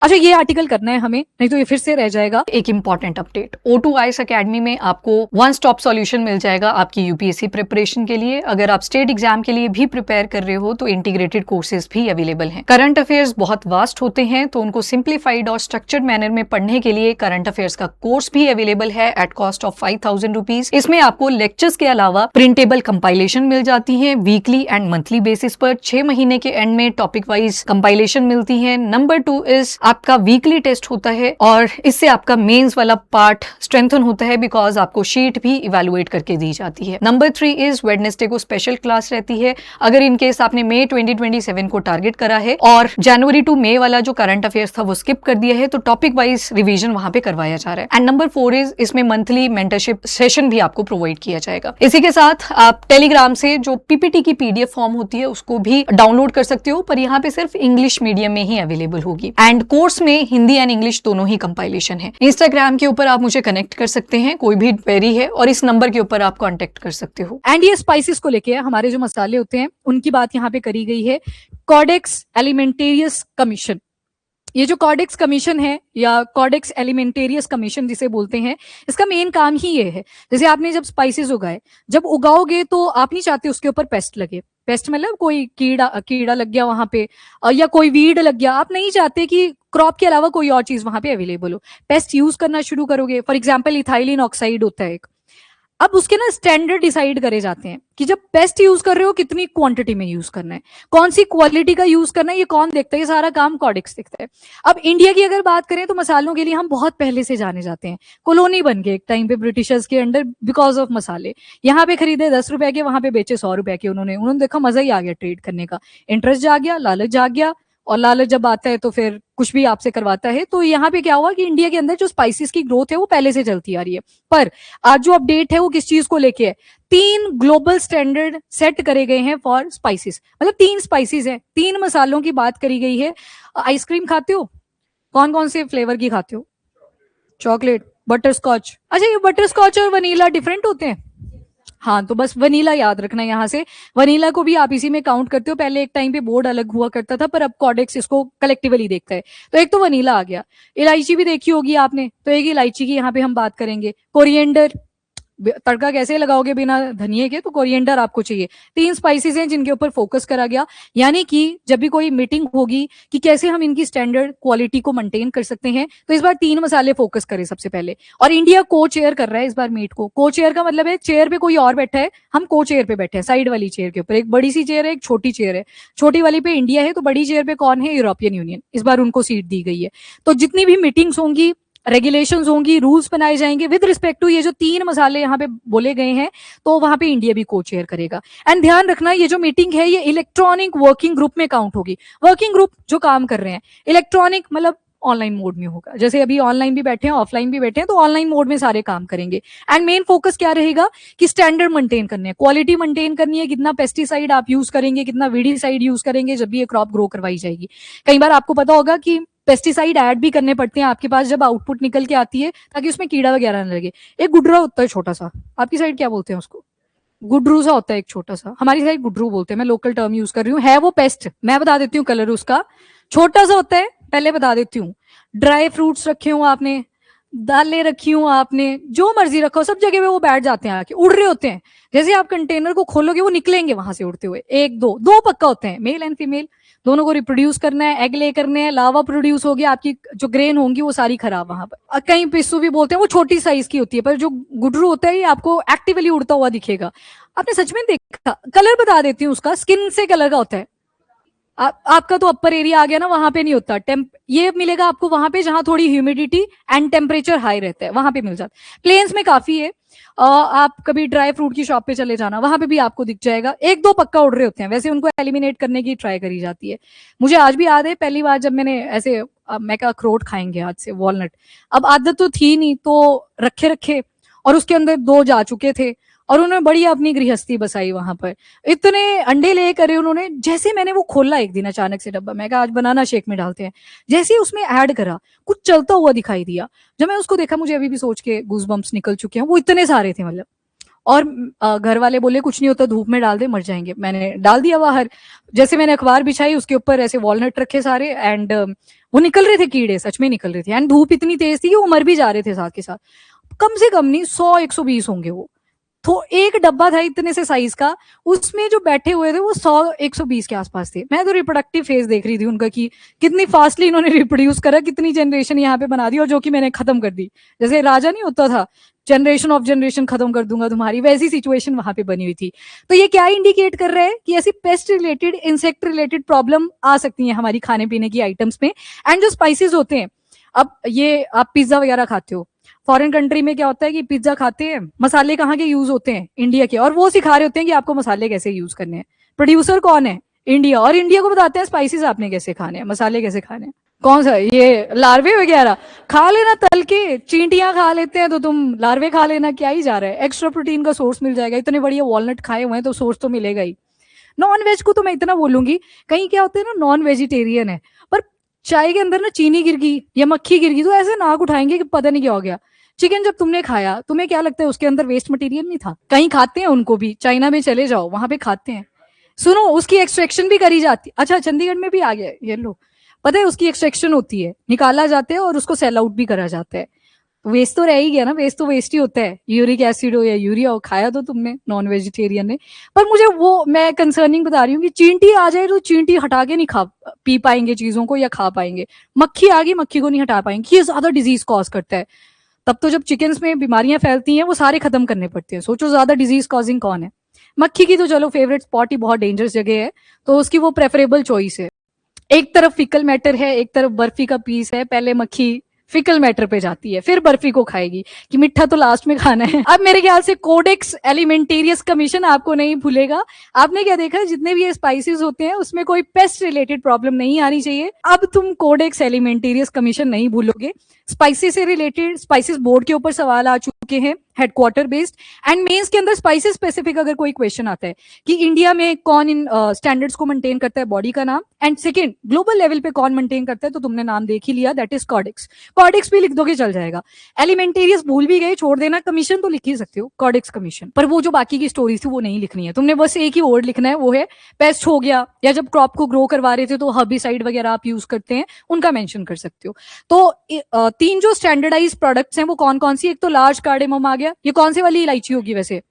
अच्छा, ये आर्टिकल करना है हमें, नहीं तो ये फिर से रह जाएगा। एक important update, O2 IAS academy में आपको वन स्टॉप सॉल्यूशन मिल जाएगा आपकी यूपीएससी प्रिपरेशन के लिए। अगर आप स्टेट एग्जाम के लिए भी प्रिपेयर कर रहे हो तो इंटीग्रेटेड कोर्सेज भी अवेलेबल हैं। करंट अफेयर्स बहुत वास्ट होते हैं, तो उनको सिंप्लीफाइड और स्ट्रक्चर्ड मैनर में पढ़ने के लिए करंट अफेयर्स का कोर्स भी अवेलेबल है एट कॉस्ट ऑफ 5,000 रुपीज। इसमें आपको लेक्चर्स के अलावा प्रिंटेबल कंपाइलेशन मिल जाती है वीकली एंड मंथली बेसिस पर। 6 महीने के एंड में टॉपिक वाइज कंपाइलेशन मिलती है। नंबर 2 इज आपका वीकली टेस्ट होता है और इससे आपका मेंस वाला पार्ट स्ट्रेंथन होता है बिकॉज आपको शीट भी इवेलुएट करके दी जाती है। नंबर 3 इज वेडनेसडे को स्पेशल क्लास रहती है। अगर इन केस आपने मई 2027 को टारगेट करा है और जनवरी टू मई वाला जो करंट अफेयर्स था वो स्किप कर दिया है, तो टॉपिक वाइज रिवीजन वहां पे करवाया जा रहा है। एंड नंबर 4 इज इसमें मंथली मेंटरशिप सेशन भी आपको प्रोवाइड किया जाएगा। इसी के साथ आप टेलीग्राम से जो पीपीटी की पीडीएफ फॉर्म होती है उसको भी डाउनलोड कर सकते हो, पर यहाँ पे सिर्फ इंग्लिश मीडियम में ही अवेलेबल होगी। एंड कोर्स में हिंदी एंड इंग्लिश दोनों ही कंपाइलेशन है। इंस्टाग्राम के ऊपर आप मुझे कनेक्ट कर सकते हैं, कोई भी क्वेरी है, और इस नंबर के ऊपर आप कांटेक्ट कर सकते हो। एंड ये स्पाइसेस को लेके हमारे जो मसाले होते हैं उनकी बात यहाँ पे करी गई है। कॉडेक्स एलिमेंटेरियस कमीशन, ये जो कॉडेक्स कमीशन है या कॉडेक्स एलिमेंटेरियस कमीशन जिसे बोलते हैं, इसका मेन काम ही ये है, जैसे आपने जब स्पाइसेस उगाए, जब उगाओगे तो आप नहीं चाहते उसके ऊपर पेस्ट लगे। पेस्ट मतलब कोई कीड़ा लग गया वहां पे, या कोई वीड लग गया, आप नहीं चाहते कि क्रॉप के अलावा कोई और चीज वहां पे अवेलेबल हो। पेस्ट यूज करना शुरू करोगे, फॉर एग्जाम्पल इथाइलिन ऑक्साइड होता है एक, अब उसके ना स्टैंडर्ड डिसाइड करे जाते हैं कि जब पेस्ट यूज कर रहे हो कितनी क्वांटिटी में यूज करना है, कौन सी क्वालिटी का यूज करना है, ये कौन देखता है, ये सारा काम कॉडेक्स देखता है। अब इंडिया की अगर बात करें तो मसालों के लिए हम बहुत पहले से जाने जाते हैं, कॉलोनी बन गए एक टाइम पे ब्रिटिशर्स के अंडर बिकॉज ऑफ मसाले। यहाँ पे खरीदे 10 रुपए के, वहां पे बेचे 100 रुपए के। उन्होंने देखा मजा ही आ गया ट्रेड करने का, इंटरेस्ट जाग गया, लालच जाग गया, और लालच जब आता है तो फिर कुछ भी आपसे करवाता है। तो यहाँ पे क्या हुआ कि इंडिया के अंदर जो स्पाइसेस की ग्रोथ है वो पहले से चलती आ रही है, पर आज जो अपडेट है वो किस चीज को लेके है, 3 ग्लोबल स्टैंडर्ड सेट करे गए हैं फॉर स्पाइसेस। मतलब 3 स्पाइसेस हैं, 3 मसालों की बात करी गई है। आइसक्रीम खाते हो, कौन कौन से फ्लेवर की खाते हो? Chocolate, butterscotch. अच्छा, ये बटर स्कॉच और वनीला डिफरेंट होते हैं? हाँ, तो बस वनीला याद रखना यहाँ से। वनीला को भी आप इसी में काउंट करते हो। पहले एक टाइम पे बोर्ड अलग हुआ करता था, पर अब कॉडेक्स इसको कलेक्टिवली देखता है। तो एक तो वनीला आ गया। इलायची भी देखी होगी आपने, तो एक इलायची की यहाँ पे हम बात करेंगे। कोरिएंडर, तड़का कैसे लगाओगे बिना धनिए के, तो कोरिएंडर आपको चाहिए। 3 स्पाइसेस हैं जिनके ऊपर फोकस करा गया, यानी कि जब भी कोई मीटिंग होगी कि कैसे हम इनकी स्टैंडर्ड क्वालिटी को मेंटेन कर सकते हैं, तो इस बार 3 मसाले फोकस करें सबसे पहले। और इंडिया को चेयर कर रहा है इस बार मीट को। को चेयर का मतलब है चेयर पे कोई और बैठा है, हम को चेयर पे बैठे हैं, साइड वाली चेयर के ऊपर। एक बड़ी सी चेयर है, एक छोटी चेयर है। छोटी वाली पे इंडिया है, तो बड़ी चेयर पे कौन है? European union. इस बार उनको सीट दी गई है। तो जितनी भी मीटिंग्स होंगी, रेगुलेशंस होंगी, रूल्स बनाए जाएंगे विद रिस्पेक्ट टू ये जो 3 मसाले यहाँ पे बोले गए हैं, तो वहां पे इंडिया भी को चेयर करेगा। एंड ध्यान रखना, ये जो मीटिंग है ये इलेक्ट्रॉनिक वर्किंग ग्रुप में काउंट होगी। वर्किंग ग्रुप जो काम कर रहे हैं, इलेक्ट्रॉनिक मतलब ऑनलाइन मोड में होगा। जैसे अभी ऑनलाइन भी बैठे हैं, ऑफलाइन भी बैठे हैं, तो ऑनलाइन मोड में सारे काम करेंगे। एंड मेन फोकस क्या रहेगा कि स्टैंडर्ड मेंटेन करने हैं, क्वालिटी मेंटेन करनी है, कितना पेस्टिसाइड आप यूज करेंगे, कितना वीडिसाइड यूज करेंगे जब भी ये क्रॉप ग्रो करवाई जाएगी। कई बार आपको पता होगा कि पेस्टिसाइड ऐड भी करने पड़ते हैं आपके पास जब आउटपुट निकल के आती है, ताकि उसमें कीड़ा वगैरह ना लगे। एक गुडरा होता है छोटा सा, आपकी साइड क्या बोलते हैं उसको? गुडरू सा होता है एक छोटा सा, हमारी साइड गुडरू बोलते हैं। मैं लोकल टर्म यूज कर रही हूँ, है वो पेस्ट। मैं बता देती हूँ कलर उसका, छोटा सा होता है, पहले बता देती हूँ। ड्राई फ्रूट्स रखे हो आपने, दालें रखी हो आपने, जो मर्जी रखो, सब जगह पे वो बैठ जाते हैं आके, उड़ रहे होते हैं। जैसे आप कंटेनर को खोलोगे वो निकलेंगे वहां से उड़ते हुए। एक दो दो पक्का होते हैं, मेल एंड फीमेल दोनों को रिप्रोड्यूस करना है, एग ले करने हैं, लावा प्रोड्यूस हो गया, आपकी जो ग्रेन होंगी वो सारी खराब वहां पर। कहीं पिस्सू भी बोलते हैं, वो छोटी साइज की होती है, पर जो गुडरू होता है ये आपको एक्टिवली उड़ता हुआ दिखेगा। आपने सच में देखा? कलर बता देती हूँ उसका, स्किन से कलर का होता है। आपका तो अपर एरिया आ गया ना, वहां पे नहीं होता। ये मिलेगा आपको वहां पे जहां थोड़ी ह्यूमिडिटी एंड टेम्परेचर हाई रहता है, वहां पे मिल जाता है। प्लेन्स में काफी है। आप कभी ड्राई फ्रूट की शॉप पे चले जाना, वहां पे भी आपको दिख जाएगा। एक दो पक्का उड़ रहे होते हैं, वैसे उनको एलिमिनेट करने की ट्राई करी जाती है। मुझे आज भी याद है पहली बार जब मैंने ऐसे, मैं कहा अखरोट खाएंगे आज से, वॉलनट। अब आदत तो थी नहीं, तो रखे रखे, और उसके अंदर 2 जा चुके थे, और उन्होंने बड़ी अपनी गृहस्थी बसाई वहां पर। इतने अंडे ले करे उन्होंने। जैसे मैंने वो खोला एक दिन अचानक से डब्बा, मैं कहा आज बनाना शेक में डालते हैं, जैसे ही उसमें ऐड करा कुछ चलता हुआ दिखाई दिया। जब मैं उसको देखा, मुझे अभी भी सोच के गूज बम्प्स निकल चुके हैं, वो इतने सारे थे मतलब। और घर वाले बोले कुछ नहीं होता, धूप में डाल दे, मर जाएंगे। मैंने डाल दिया बाहर, जैसे मैंने अखबार बिछाई उसके ऊपर ऐसे वॉलनट रखे सारे, एंड वो निकल रहे थे कीड़े, सच में निकल रहे थे, एंड धूप इतनी तेज थी कि वो मर भी जा रहे थे साथ के साथ। कम से कम नहीं 100-120 होंगे वो। तो एक डब्बा था इतने से साइज का, उसमें जो बैठे हुए थे वो 100-120 के आसपास थे। मैं तो रिप्रोडक्टिव फेज देख रही थी उनका कि कितनी फास्टली इन्होंने रिप्रोड्यूस करा, कितनी जनरेशन यहाँ पे बना दी, और जो कि मैंने खत्म कर दी। जैसे राजा नहीं होता था, जनरेशन ऑफ जनरेशन खत्म कर दूंगा तुम्हारी, वैसी सिचुएशन वहां पे बनी हुई थी। तो ये क्या इंडिकेट कर रहा है कि ऐसी pest related, insect related problem आ सकती है हमारी खाने पीने की आइटम्स में। एंड जो स्पाइसेस होते हैं, अब ये आप पिज्जा वगैरह खाते हो, फॉरेन कंट्री में क्या होता है कि पिज्जा खाते हैं, मसाले कहाँ के यूज होते हैं, इंडिया के, और वो सिखा रहे होते हैं कि आपको मसाले कैसे यूज करने हैं। प्रोड्यूसर कौन है, इंडिया, और इंडिया को बताते हैं स्पाइसेस आपने कैसे खाने हैं, मसाले कैसे खाने हैं। कौन सा ये लार्वे वगैरह खा लेना, तल के चींटियां खा लेते हैं तो तुम लार्वे खा लेना, क्या ही जा रहा है। एक्स्ट्रा प्रोटीन का सोर्स मिल जाएगा, इतने बढ़िया वॉलनट खाए हुए हैं तो सोर्स तो मिलेगा ही। नॉन वेज को तो मैं इतना बोलूंगी, कहीं क्या होता है ना, नॉन वेजिटेरियन है पर चाय के अंदर ना चीनी गिर गई या मक्खी गिर गई तो ऐसे नाक उठाएंगे कि पता नहीं क्या हो गया। चिकन जब तुमने खाया, तुम्हें क्या लगता है उसके अंदर वेस्ट मटेरियल नहीं था? कहीं खाते हैं उनको भी, चाइना में चले जाओ वहां पे खाते हैं। सुनो, उसकी एक्सट्रैक्शन भी करी जाती, अच्छा चंडीगढ़ में भी आ गया ये लो, पता है उसकी एक्सट्रैक्शन होती है, निकाला जाता है और उसको सेल आउट भी करा जाता है। वेस्ट तो रह ही गया ना, वेस्ट तो वेस्ट ही होता है, यूरिक एसिड हो या यूरिया हो, खाया तो तुमने नॉन वेजिटेरियन ने। पर मुझे वो, मैं कंसर्निंग बता रही हूँ कि चींटी आ जाए तो चींटी हटा के नहीं खा पी पाएंगे चीजों को या खा पाएंगे। मक्खी आ गई, मक्खी को नहीं हटा पाएंगे, ये ज्यादा डिजीज कॉज करता है। तब तो जब चिकन्स में बीमारियां फैलती हैं वो सारे खत्म करने पड़ते हैं। सोचो ज्यादा डिजीज कॉजिंग कौन है। मक्खी की तो चलो फेवरेट स्पॉट ही बहुत डेंजरस जगह है, तो उसकी वो प्रेफरेबल चॉइस है। एक तरफ फिकल मैटर है, एक तरफ बर्फी का पीस है, पहले मक्खी फिकल मैटर पे जाती है, फिर बर्फी को खाएगी कि मिठा तो लास्ट में खाना है। अब मेरे ख्याल से कोडेक्स एलिमेंटेरियस कमीशन आपको नहीं भूलेगा। आपने क्या देखा, जितने भी ये स्पाइसेस होते हैं उसमें कोई पेस्ट रिलेटेड प्रॉब्लम नहीं आनी चाहिए। अब तुम कोडेक्स एलिमेंटेरियस कमीशन नहीं भूलोगे। स्पाइसेस से रिलेटेड स्पाइसेस बोर्ड के ऊपर सवाल आ चुके हैं, हेडक्वार्टर बेस्ड, एंड मेंस के अंदर स्पाइसेस स्पेसिफिक अगर कोई क्वेश्चन आता है कि इंडिया में कौन इन स्टैंडर्ड्स को मेंटेन करता है, बॉडी का नाम, एंड सेकंड ग्लोबल लेवल पे कौन मेंटेन करता है, तो तुमने नाम देख ही लिया, दैट इज कॉडेक्स। कॉडेक्स भी लिख दोगे चल जाएगा। एलिमेंटेरियस भूल भी गए, छोड़ देना, कमीशन तो लिख ही सकते हो, कॉडेक्स कमीशन, पर वो जो बाकी की स्टोरी थी वो नहीं लिखनी है तुमने, बस एक ही वर्ड लिखना है, वो है पेस्ट हो गया, या जब क्रॉप को ग्रो करवा रहे थे तो हर्बिसाइड वगैरह आप यूज करते हैं, उनका मेंशन कर सकते हो। तो तीन जो स्टैंडर्डाइज प्रोडक्ट्स हैं वो कौन कौन सी, एक तो लार्ज कार्डेमम आ गया, ये कौन से वाली इलायची होगी वैसे,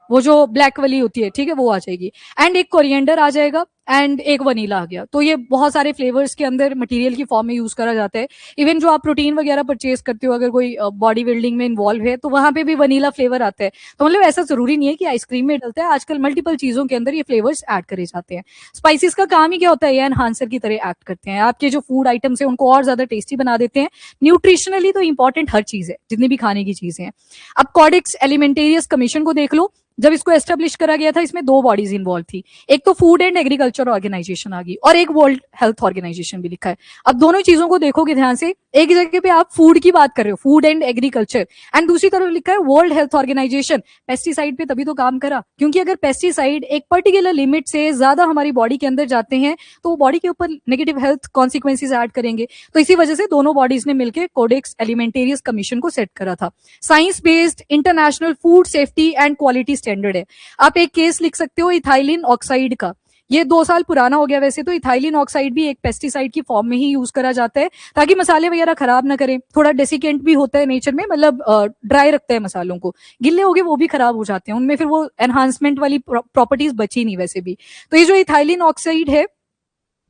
वो जो ब्लैक वाली होती है, ठीक है, वो आ जाएगी, एंड एक कोरिएंडर आ जाएगा, एंड एक वनीला आ गया। तो ये बहुत सारे फ्लेवर्स के अंदर मटेरियल की फॉर्म में यूज करा जाता है। इवन जो आप प्रोटीन वगैरह परचेज करते हो, अगर कोई बॉडी बिल्डिंग में इन्वॉल्व है तो वहां पे भी वनीला फ्लेवर आता है। तो मतलब ऐसा जरूरी नहीं है कि आइसक्रीम में डलता है, आजकल मल्टीपल चीजों के अंदर ये फ्लेवर्स ऐड करे जाते हैं। स्पाइसेस का काम ही क्या होता है, ये एनहांसर की तरह एक्ट करते हैं, आपके जो फूड आइटम्स है उनको और ज्यादा टेस्टी बना देते हैं। न्यूट्रिशनली तो इंपॉर्टेंट हर चीज है, जितनी भी खाने की चीजें हैं। अब कॉडेक्स एलिमेंटेरियस कमीशन को देख लो, जब इसको एस्टेब्लिश करा गया था इसमें दो बॉडीज इन्वॉल्व थी, एक तो फूड एंड एग्रीकल्चर ऑर्गेनाइजेशन आ गई और एक वर्ल्ड हेल्थ ऑर्गेनाइजेशन भी लिखा है। अब दोनों चीजों को देखोगे ध्यान से, एक जगह पे आप फूड की बात कर रहे हो, फूड एंड एग्रीकल्चर, एंड दूसरी तरफ लिखा है वर्ल्ड हेल्थ ऑर्गेनाइजेशन। पेस्टिसाइड पे तभी तो काम करा, क्योंकि अगर पेस्टिसाइड एक पर्टिकुलर लिमिट से ज्यादा हमारी बॉडी के अंदर जाते हैं तो वो बॉडी के ऊपर नेगेटिव हेल्थ कॉन्सिक्वेंसेज ऐड करेंगे। तो इसी वजह से दोनों बॉडीज ने मिलकर कोडेक्स एलिमेंटेरियस कमीशन को सेट करा था। Science based international food safety and quality standard है। आप एक केस लिख सकते हो इथाइलिन ऑक्साइड का, ये 2 साल पुराना हो गया वैसे तो। इथाइलिन ऑक्साइड भी एक पेस्टिसाइड की फॉर्म में ही यूज करा जाता है ताकि मसाले वगैरह खराब ना करें। थोड़ा डेसिकेंट भी होता है नेचर में, मतलब ड्राई रखता है मसालों को, गिल्ले हो गए वो भी खराब हो जाते हैं, उनमें फिर वो एनहांसमेंट वाली प्रॉपर्टीज बची नहीं वैसे भी। तो ये जो इथाइलिन ऑक्साइड है,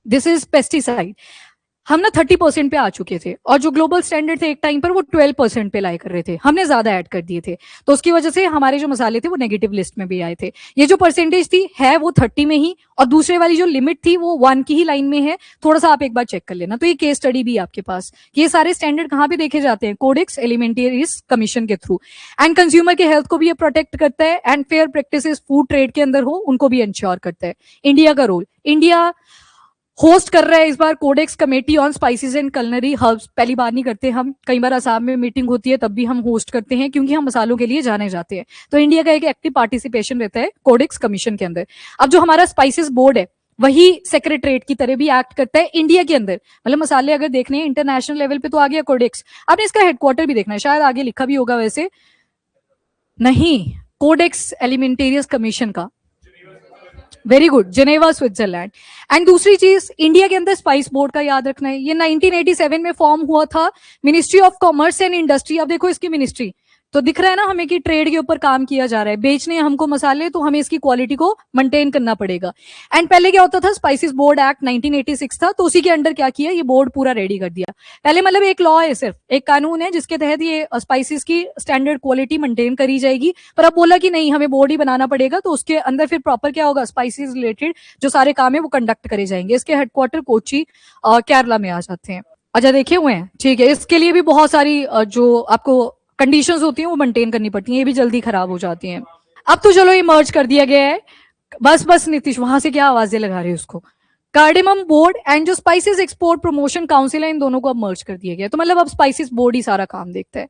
दिस इज पेस्टिसाइड। हम ना 30% पे आ चुके थे और जो ग्लोबल स्टैंडर्ड थे एक टाइम पर वो 12% पे लाए कर रहे थे, हमने ज्यादा ऐड कर दिए थे, तो उसकी वजह से हमारे जो मसाले थे वो नेगेटिव लिस्ट में भी आए थे। ये जो परसेंटेज थी है वो 30 में ही, और दूसरे वाली जो लिमिट थी वो 1 की ही लाइन में है। थोड़ा सा आप एक बार चेक कर लेना। तो ये केस स्टडी भी आपके पास, ये सारे स्टैंडर्ड कहाँ पे देखे जाते हैं, कोडेक्स एलिमेंटेरियस कमीशन के थ्रू। एंड कंज्यूमर के हेल्थ को भी ये प्रोटेक्ट करता है, and fair practices food trade के अंदर हो उनको भी इंश्योर करता है। इंडिया का रोल, इंडिया होस्ट कर रहा है इस बार Codex committee on spices and culinary herbs. पहली बार नहीं करते हम, कई बार असम में मीटिंग होती है तब भी हम होस्ट करते हैं क्योंकि हम मसालों के लिए जाने जाते हैं। तो इंडिया का एक एक्टिव पार्टिसिपेशन रहता है कोडेक्स कमीशन के अंदर। अब जो हमारा स्पाइसेस बोर्ड है वही सेक्रेटरेट की तरह भी एक्ट करता है इंडिया के अंदर, मतलब मसाले अगर देखने हैं इंटरनेशनल लेवल पे तो आ गया कोडेक्स। आपने इसका हेडक्वार्टर भी देखना है, शायद आगे लिखा भी होगा, वैसे नहीं कोडेक्स एलिमेंटेरियस कमीशन का, very good, Geneva Switzerland. And दूसरी चीज, इंडिया के अंदर स्पाइस बोर्ड का याद रखना है, ये 1987 में फॉर्म हुआ था, ministry of commerce and industry. अब देखो इसकी मिनिस्ट्री तो दिख रहा है ना हमें कि ट्रेड के ऊपर काम किया जा रहा है, बेचने हमको मसाले तो हमें इसकी क्वालिटी को मेंटेन करना पड़ेगा। एंड पहले क्या होता था, स्पाइसेस बोर्ड एक्ट 1986 था, तो उसी के अंडर क्या किया, ये बोर्ड पूरा रेडी कर दिया। पहले मतलब एक लॉ है, सिर्फ एक कानून है जिसके तहत ये स्पाइसेस की स्टैंडर्ड क्वालिटी मेंटेन करी जाएगी, पर अब बोला कि नहीं हमें बोर्ड ही बनाना पड़ेगा, तो उसके अंदर फिर प्रॉपर क्या होगा, स्पाइसेस रिलेटेड जो सारे काम है वो कंडक्ट करे जाएंगे। इसके हेडक्वार्टर कोची केरला में आ जाते हैं। अच्छा देखे हुए हैं, ठीक है। इसके लिए भी बहुत सारी जो आपको कंडीशंस होती हैं वो मेंटेन करनी पड़ती हैं, ये भी जल्दी खराब हो जाती हैं। अब तो चलो ये मर्ज कर दिया गया है, बस नीतीश वहां से क्या आवाजें लगा रहे हैं उसको। कार्डेमम बोर्ड एंड जो स्पाइसेस एक्सपोर्ट प्रमोशन काउंसिल है, इन दोनों को अब मर्ज कर दिया गया, तो मतलब अब स्पाइसेस बोर्ड ही सारा काम देखता है।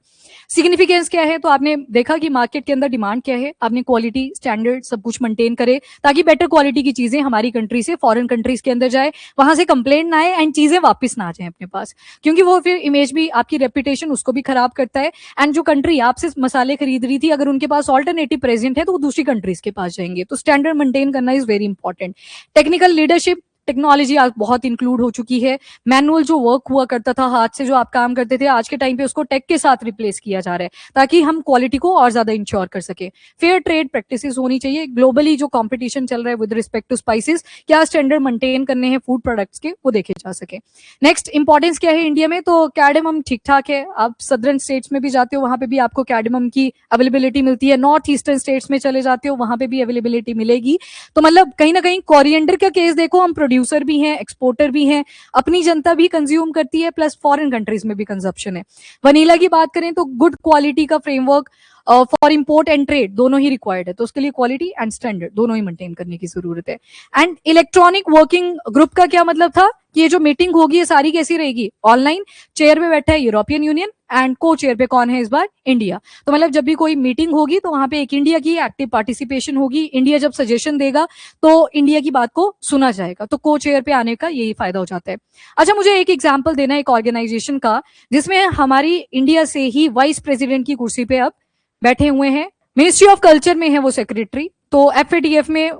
सिग्निफिकेंस क्या है, तो आपने देखा कि मार्केट के अंदर डिमांड क्या है, आपने क्वालिटी स्टैंडर्ड सब कुछ मेंटेन करे ताकि बेटर क्वालिटी की चीजें हमारी कंट्री से फॉरेन कंट्रीज के अंदर जाए, वहां से कंप्लेंट ना आए एंड चीजें वापस ना आ जाए अपने पास, क्योंकि वो फिर इमेज भी आपकी रेपुटेशन उसको भी खराब करता है। एंड जो कंट्री आपसे मसाले खरीद रही थी, अगर उनके पास ऑल्टरनेटिव प्रेजेंट है तो वो दूसरी कंट्रीज के पास जाएंगे, तो स्टैंडर्ड मेंटेन करना is very important. Technical leadership, technology आज बहुत इंक्लूड हो चुकी है। मैनुअल जो वर्क हुआ करता था, हाथ से जो आप काम करते थे, आज के टाइम पे उसको टेक के साथ रिप्लेस किया जा रहा है ताकि हम क्वालिटी को और ज्यादा इंश्योर कर सके। फेयर ट्रेड प्रैक्टिसेस होनी चाहिए। ग्लोबली जो कंपटीशन चल रहा है विद रिस्पेक्ट टू स्पाइसेस, क्या स्टैंडर्ड मेंटेन करने हैं फूड प्रोडक्ट्स के, वो देखे जा सके। नेक्स्ट इंपॉर्टेंस क्या है इंडिया में, तो कैडेमम ठीक ठाक है। आप सदर्न स्टेट्स में भी जाते हो वहां पे भी आपको कैडेमम की अवेलेबिलिटी मिलती है, नॉर्थ ईस्टर्न स्टेट्स में चले जाते हो वहां पे भी अवेलेबिलिटी मिलेगी। तो मतलब कहीं ना कहीं कोरिएंडर का केस देखो, हम प्रोड्यूसर भी हैं, एक्सपोर्टर भी हैं, अपनी जनता भी कंज्यूम करती है, प्लस फॉरेन कंट्रीज में भी कंजप्शन है। वनीला की बात करें तो गुड क्वालिटी का framework for import and trade दोनों ही रिक्वायर्ड है, तो उसके लिए क्वालिटी एंड स्टैंडर्ड दोनों ही मेंटेन करने की जरूरत है। एंड इलेक्ट्रॉनिक वर्किंग ग्रुप का क्या मतलब था कि ये जो मीटिंग होगी ये सारी कैसी रहेगी, ऑनलाइन। चेयर पे बैठा है यूरोपियन यूनियन एंड को चेयर पे कौन है इस बार, इंडिया। तो मतलब जब भी कोई मीटिंग होगी तो वहां पे एक इंडिया की एक्टिव पार्टिसिपेशन होगी, इंडिया जब सजेशन देगा तो इंडिया की बात को सुना जाएगा, तो को चेयर पे आने का यही फायदा हो जाता है। अच्छा मुझे एक एग्जाम्पल देना है एक ऑर्गेनाइजेशन का जिसमें हमारी इंडिया से ही वाइस प्रेसिडेंट की कुर्सी पे अब बैठे हुए हैं, मिनिस्ट्री ऑफ कल्चर में है वो सेक्रेटरी, तो FATF में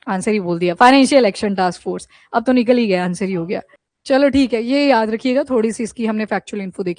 आंसर ही बोल दिया, फाइनेंशियल एक्शन टास्क फोर्स, अब तो निकल ही गया, आंसर ही हो गया। चलो ठीक है, ये याद रखिएगा, थोड़ी सी इसकी हमने फैक्चुअल इन्फो देखी।